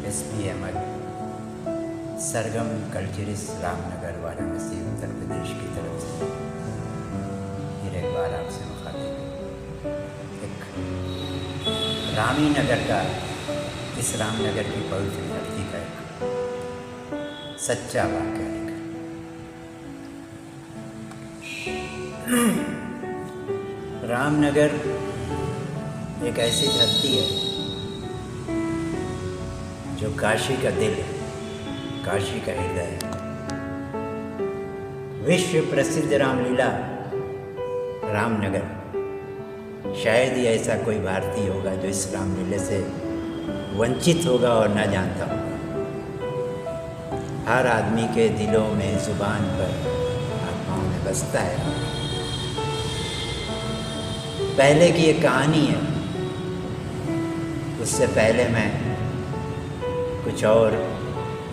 SP Ahmad, सरगम कल्चरिस, रामनगर, वाराणसी, उत्तर प्रदेश की तरफ से फिर एक बार आपसे मुखातिब। एक रामी नगर का, इस रामनगर की पवित्र धरती का एक सच्चा वाक़या लिखा। रामनगर एक ऐसी धरती है जो काशी का दिल है, काशी का हृदय है। विश्व प्रसिद्ध रामलीला रामनगर, शायद ही ऐसा कोई भारतीय होगा जो इस रामलीले से वंचित होगा और ना जानता होगा। हर आदमी के दिलों में, जुबान पर, आत्माओं में बसता है। पहले की एक कहानी है, उससे पहले मैं कुछ और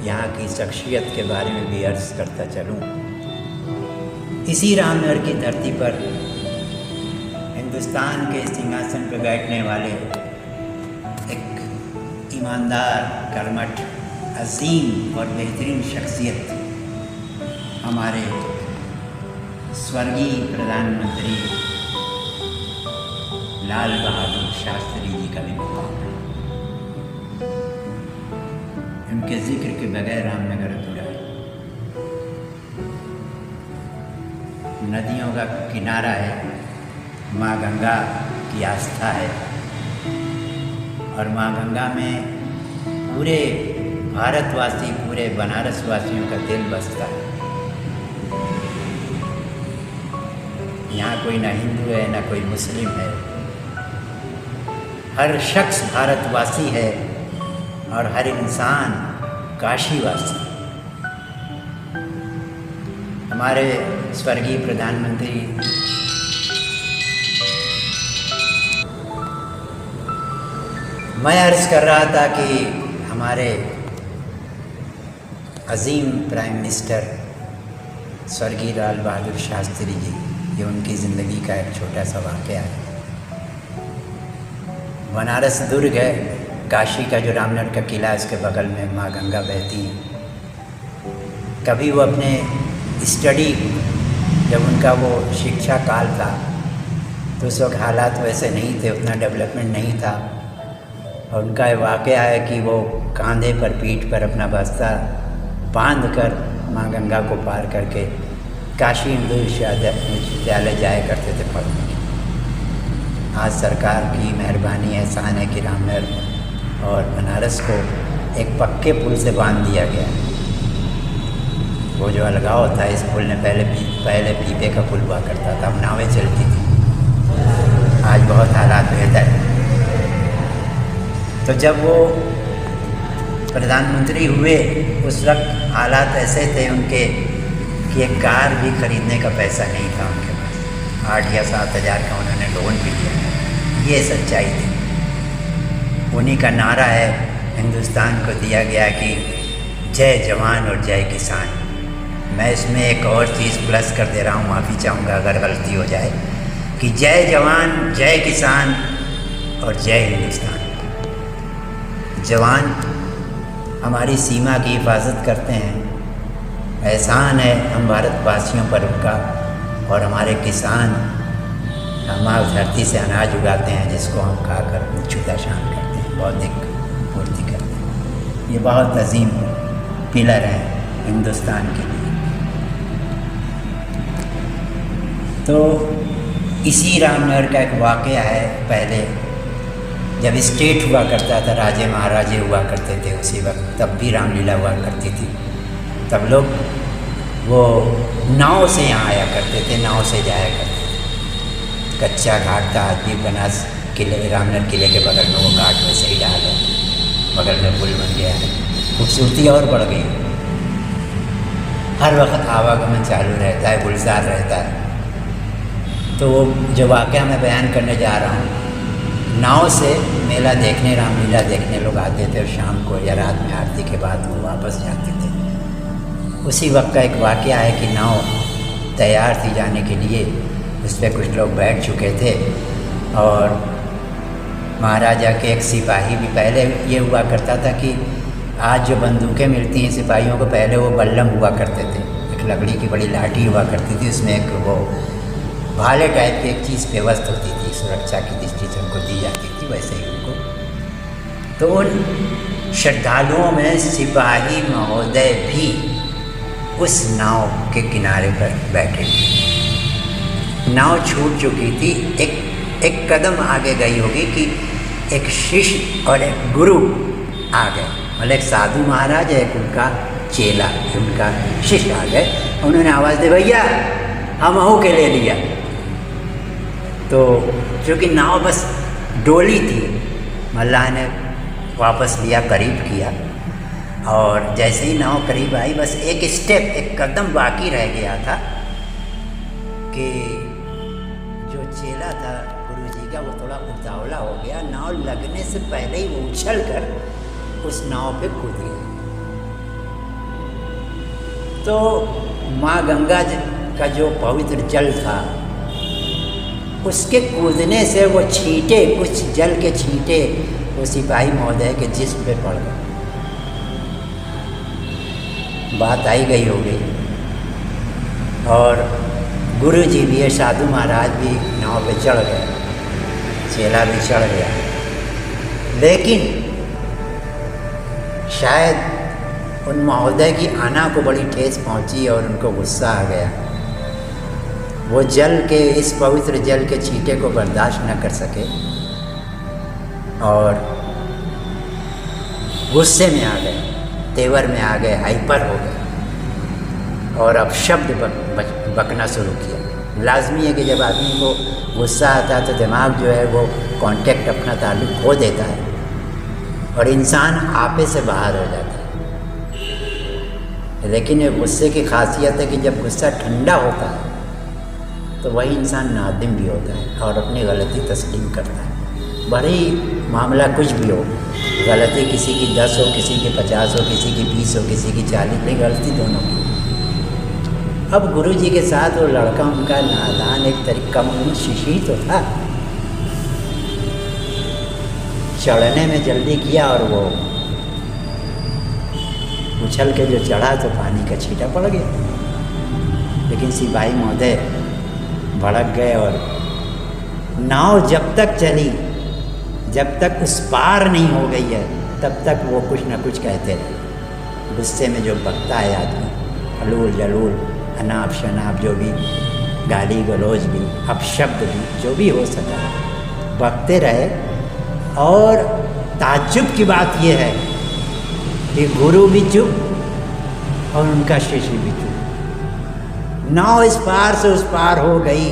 यहाँ की शख्सियत के बारे में भी अर्ज करता चलूँ। इसी रामनगर की धरती पर हिंदुस्तान के सिंहासन पर बैठने वाले एक ईमानदार, कर्मठ, अजीम और बेहतरीन शख्सियत हमारे स्वर्गीय प्रधानमंत्री लाल बहादुर शास्त्री जी का भी मुकाम है। उनके जिक्र के बगैर रामनगर अधूरा है। नदियों का किनारा है, माँ गंगा की आस्था है और माँ गंगा में पूरे भारतवासी, पूरे बनारस वासियों का दिल बसता है। यहाँ कोई ना हिंदू है ना कोई मुस्लिम है, हर शख्स भारतवासी है और हर इंसान काशीवासी। हमारे स्वर्गीय प्रधानमंत्री मैं अर्ज़ कर रहा था कि हमारे अजीम प्राइम मिनिस्टर स्वर्गीय लाल बहादुर शास्त्री जी, ये उनकी ज़िंदगी का एक छोटा सा वाक़या है। बनारस दुर्ग है, काशी का जो रामनगर का किला है, उसके बगल में माँ गंगा बहती है। कभी वो अपने स्टडी, जब उनका वो शिक्षा काल था तो उस वक्त हालात वैसे नहीं थे, उतना डेवलपमेंट नहीं था, और उनका ये वाक़या है कि वो कांधे पर, पीठ पर अपना बस्ता बांध कर माँ गंगा को पार करके काशी हिंदू विश्वविद्यालय जाया करते थे पढ़ने के। आज सरकार की मेहरबानी, एहसान है कि रामनगर और बनारस को एक पक्के पुल से बांध दिया गया है। वो जो अलगाव होता है, इस पुल ने पहले पीपे का पुल हुआ करता था, अब नावें चलती थी। आज बहुत हालात बेहतर है। तो जब वो प्रधानमंत्री हुए उस वक्त हालात ऐसे थे उनके कि एक कार भी खरीदने का पैसा नहीं था उनके पास। 8 या 7 हज़ार का उन्होंने लोन भी लिया। ये सच्चाई थी। उन्हीं का नारा है, हिंदुस्तान को दिया गया कि जय जवान और जय किसान। मैं इसमें एक और चीज़ प्लस कर दे रहा हूँ, माफ़ी चाहूँगा अगर गलती हो जाए, कि जय जवान, जय किसान और जय हिंदुस्तान। जवान हमारी सीमा की हिफाजत करते हैं, एहसान है हम भारतवासियों पर उनका, और हमारे किसान हमारी धरती से अनाज उगाते हैं जिसको हम खाकर छुदा शान करते हैं, बौद्धिक पूर्ति करते हैं। ये बहुत अजीम पिलर हैं हिंदुस्तान के लिए। तो इसी रामनगर का एक वाक़या है। पहले जब स्टेट हुआ करता था, राजे महाराजे हुआ करते थे उसी वक्त, तब भी रामलीला हुआ करती थी। तब लोग वो नाव से यहाँ आया करते थे, नाव से जाया करते थे। कच्चा घाट था, आज भी बनास किले, रामनगर किले के बगल में वो घाट वैसे ही डाल है, बगल में पुल बन गया है, खूबसूरती और बढ़ गई। हर वक्त आवागमन चालू रहता है, गुलजार रहता है। तो वो जो वाक़या मैं बयान करने जा रहा हूँ, नाव से मेला देखने, रामलीला देखने लोग आते थे और शाम को या रात में आरती के बाद वो वापस जाते थे। उसी वक्त का एक वाक़या है कि नाव तैयार थी जाने के लिए, उस पर कुछ लोग बैठ चुके थे और महाराजा के एक सिपाही भी, पहले ये हुआ करता था कि आज जो बंदूकें मिलती हैं सिपाहियों को, पहले वो बल्लम हुआ करते थे, एक लकड़ी की बड़ी लाठी हुआ करती थी, उसमें एक वो भाले टाइप की एक चीज़ व्यवस्थ होती थी, सुरक्षा की दृष्टि से उनको दी जाती थी, वैसे ही उनको। तो उन श्रद्धालुओं में सिपाही महोदय भी उस नाव के किनारे पर बैठे थे। नाव छूट चुकी थी, एक कदम आगे गई होगी कि एक शिष्य और एक गुरु आ गए, मतलब एक साधु महाराज, एक उनका चेला, उनका शिष्य आ गए। उन्होंने आवाज़ दी, भैया हम अहू के ले लिया। तो चूँकि नाव बस डोली थी, मल्लाह ने वापस लिया, करीब किया, और जैसे ही नाव करीब आई, बस एक स्टेप, एक कदम बाकी रह गया था कि जो चेला था गुरु जी का, वो थोड़ा उतावला हो गया। नाव लगने से पहले ही वो उछल कर उस नाव पे कूद गया। तो माँ गंगा का जो पवित्र जल था, उसके कूदने से वो छींटे, कुछ जल के छींटे वो सिपाही महोदय के जिस्म पे पड़ गए। बात आई गई हो गई, और गुरु जी भी, ये साधु महाराज भी नाव पे चढ़ गए, चेला भी चढ़ गया। लेकिन शायद उन महोदय की आना को बड़ी ठेस पहुंची और उनको गुस्सा आ गया। वो जल के, इस पवित्र जल के छींटे को बर्दाश्त न कर सके और गुस्से में आ गए, तेवर में आ गए, हाइपर हो गए और अब शब्द बकना शुरू किया। लाजमी है कि जब आदमी को गुस्सा आता है तो दिमाग जो है वो कांटेक्ट, अपना ताल्लुक खो देता है और इंसान आपे से बाहर हो जाता है। लेकिन ये गुस्से की खासियत है कि जब गुस्सा ठंडा होता है तो वही इंसान नादिम भी होता है और अपनी गलती तस्लीम करता है। भले ही मामला कुछ भी हो, गलती किसी की 10 हो, किसी की 50 हो, किसी की 20 हो, किसी की 40, नहीं, गलती दोनों की। अब गुरु जी के साथ वो लड़का, उनका नादान, एक तरीका उन शिशी तो था, चढ़ने में जल्दी किया और वो उछल के जो चढ़ा तो पानी का छींटा पड़ गया। लेकिन सिपाही महोदय भड़क गए और नाव जब तक चली, जब तक उस पार नहीं हो गई है, तब तक वो कुछ न कुछ कहते रहे। गुस्से में जो बकता है आदमी, हलूल जलूल, अनाप शनाप, जो भी गाली गलौज भी, अपशब्द भी, जो भी हो सका, बकते रहे। और ताज्जुब की बात यह है कि गुरु भी चुप और उनका शिष्य भी चुप। नाव इस पार से उस पार हो गई,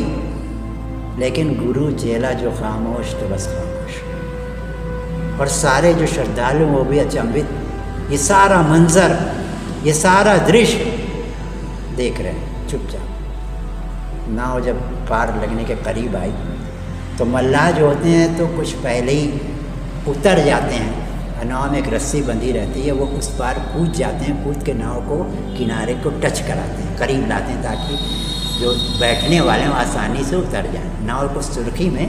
लेकिन गुरु चेला जो खामोश, तो बस खामोश। और सारे जो श्रद्धालु वो भी अचंभित, ये सारा मंजर, ये सारा दृश्य देख रहे हैं चुपचाप। नाव जब पार लगने के करीब आई तो मल्लाह जो होते हैं तो कुछ पहले ही उतर जाते हैं। नाव में एक रस्सी बंधी रहती है, वो उस पार कूद जाते हैं, कूद के नाव को किनारे को टच कराते हैं, करीब लाते हैं, ताकि जो बैठने वाले हैं आसानी से उतर जाएं। नाव को सुर्खी में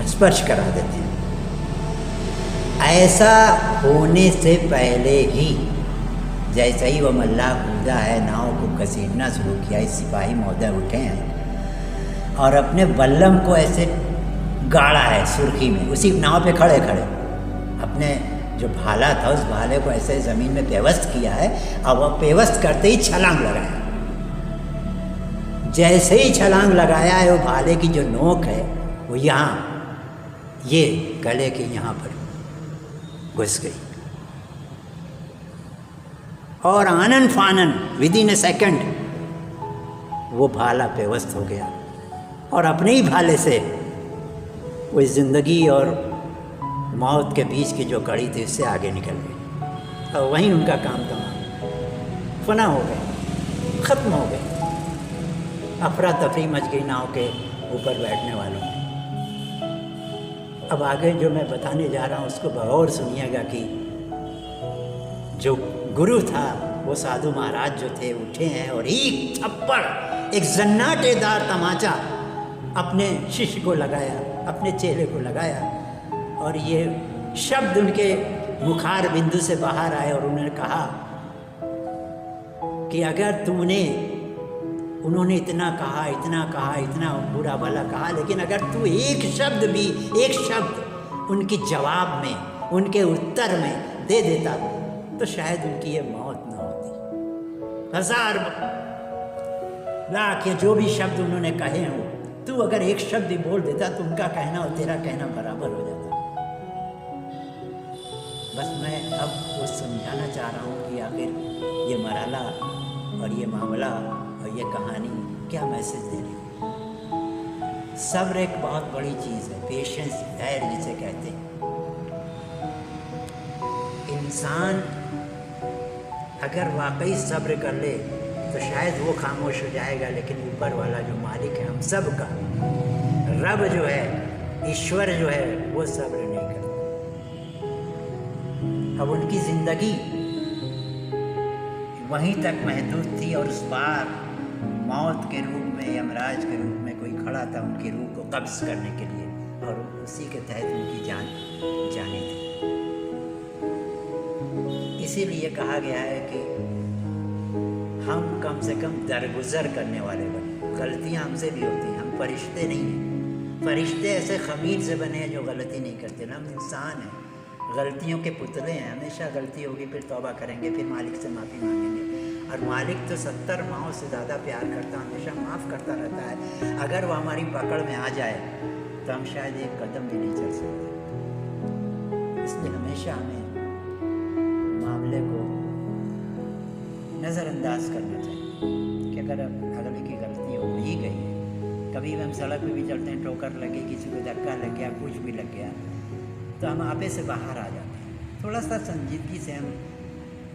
स्पर्श करा देते हैं। ऐसा होने से पहले ही जैसे ही वो मल्लाह कूदा है, नाव को घसीटना शुरू किया, इस सिपाही महोदय उठे हैं और अपने बल्लम को ऐसे गाड़ा है सुर्खी में, उसी नाव पे खड़े खड़े अपने जो भाला था उस भाले को ऐसे ज़मीन में पेवस्त किया है। अब वह पेवस्त करते ही छलांग लगाया। जैसे ही छलांग लगाया है, वो भाले की जो नोक है वो यहाँ, ये गले के यहाँ पर घुस गई और आनन फानन विदिन ए सेकंड वो भाला पेवस्त हो गया और अपने ही भाले से वो ज़िंदगी और मौत के बीच की जो कड़ी थी उससे आगे निकल गई और वहीं उनका काम तमाम, फना हो गए, ख़त्म हो गए। अफरा तफरी मच गई नाव के ऊपर बैठने वालों में। अब आगे जो मैं बताने जा रहा हूँ उसको गौर सुनिएगा कि जो गुरु था वो साधु महाराज जो थे उठे हैं और एक थप्पड़, एक जन्नाटेदार तमाचा अपने शिष्य को लगाया, अपने चेले को लगाया और ये शब्द उनके मुखार बिंदु से बाहर आए और उन्होंने कहा कि अगर उन्होंने इतना कहा, इतना बुरा भला कहा, लेकिन अगर तू एक शब्द उनके जवाब में, उनके उत्तर में दे देता तो शायद उनकी ये मौत न होती। 1000 लाख या जो भी शब्द उन्होंने कहे हो, तू अगर एक शब्द भी बोल देता तो उनका कहना और तेरा कहना बराबर हो जाता। बस मैं अब वो समझाना चाह रहा हूँ कि आखिर ये मरहला और ये मामला और ये कहानी क्या मैसेज दे रही है। सब्र एक बहुत बड़ी चीज़ है, पेशेंस, धैर्य जिसे कहते हैं। इंसान अगर वाकई सब्र कर ले तो शायद वो खामोश हो जाएगा, लेकिन ऊपर वाला जो मालिक है हम सब का, रब जो है, ईश्वर जो है, वो सब्र नहीं करता। अब उनकी जिंदगी वहीं तक महदूद थी और उस बार मौत के रूप में, यमराज के रूप में कोई खड़ा था उनकी रूह को कब्ज करने के लिए, और उसी के तहत उनकी जान जानी थी। इसीलिए कहा गया है कि हम कम से कम दरगुजर करने वाले बने। गलतियां हमसे भी होती हैं, हम फरिश्ते नहीं हैं। फरिश्ते ऐसे खमीर से बने हैं जो गलती नहीं करते ना, हम इंसान हैं, गलतियों के पुतले हैं। हमेशा गलती होगी, फिर तौबा करेंगे, फिर मालिक से माफ़ी मांगेंगे। और मालिक तो 70 माहों से ज़्यादा प्यार करता, हमेशा माफ़ करता रहता है। अगर वो हमारी पकड़ में आ जाए तो हम शायद एक कदम भी नहीं चल सकते। इसलिए हमेशा हमें मामले को नज़रअंदाज करना चाहिए कि अगर अगले की गलती हो ही गई है, कभी भी हम सड़क पे भी चलते हैं, ठोकर लगे, किसी को धक्का लग गया, कुछ भी लग गया, तो हम आपे से बाहर आ जाते हैं। थोड़ा सा संजीदगी से हम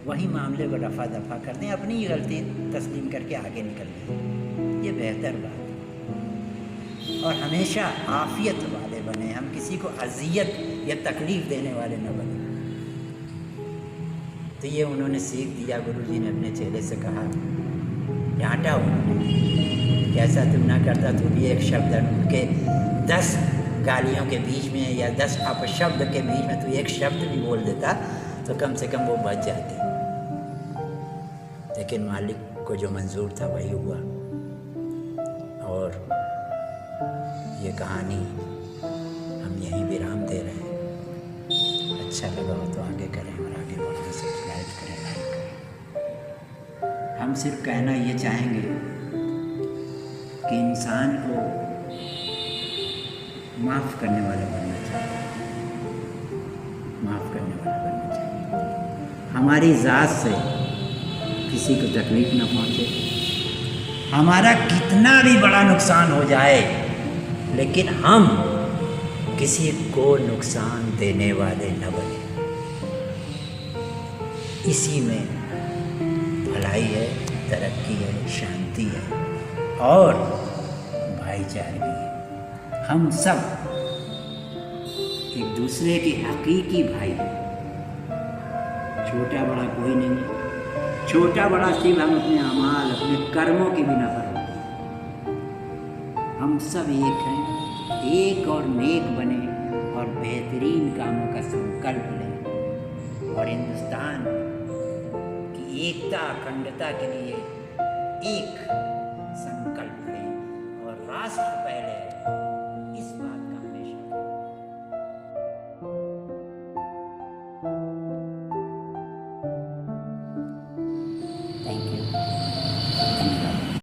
वही मामले को रफा दफा करते हैं, अपनी ही गलती तस्लीम करके आगे निकलते हैं। ये बेहतर बात है। और हमेशा आफियत वाले बने, हम किसी को अजियत या तकलीफ़ देने वाले न बने। तो ये उन्होंने सीख दिया। गुरुजी ने अपने चेले से कहा, डांटा उन्होंने, कैसा तुम ना करता तो भी एक शब्द उनके 10 गालियों के बीच में या 10 अपशब्द के बीच में तो एक शब्द भी बोल देता तो कम से कम वो बच जाते। लेकिन मालिक को जो मंजूर था वही हुआ। और ये कहानी हम यहीं विराम दे रहे हैं। अच्छा लगा हो तो आगे करें और आगे बढ़ने से सब्सक्राइब करें, लाइक करें। हम सिर्फ कहना ये चाहेंगे कि इंसान को माफ़ करने वाला बनना चाहिए, माफ़ करने वाला बनना चाहिए। हमारी ज़ात से किसी को तकलीफ़ न पहुँचे, हमारा कितना भी बड़ा नुकसान हो जाए, लेकिन हम किसी को नुकसान देने वाले न बने। इसी में भलाई है, तरक्की है, शांति है और भाईचारगी है। हम सब एक दूसरे के हकीकी भाई हैं। छोटा बड़ा कोई नहीं है। छोटा बड़ा सिर्फ हम अपने अमाल, अपने कर्मों की बिना पर होते हैं। हम सब एक हैं, एक और नेक बने और बेहतरीन कामों का संकल्प लें और हिंदुस्तान की एकता, अखंडता के लिए एक संकल्प लें और राष्ट्र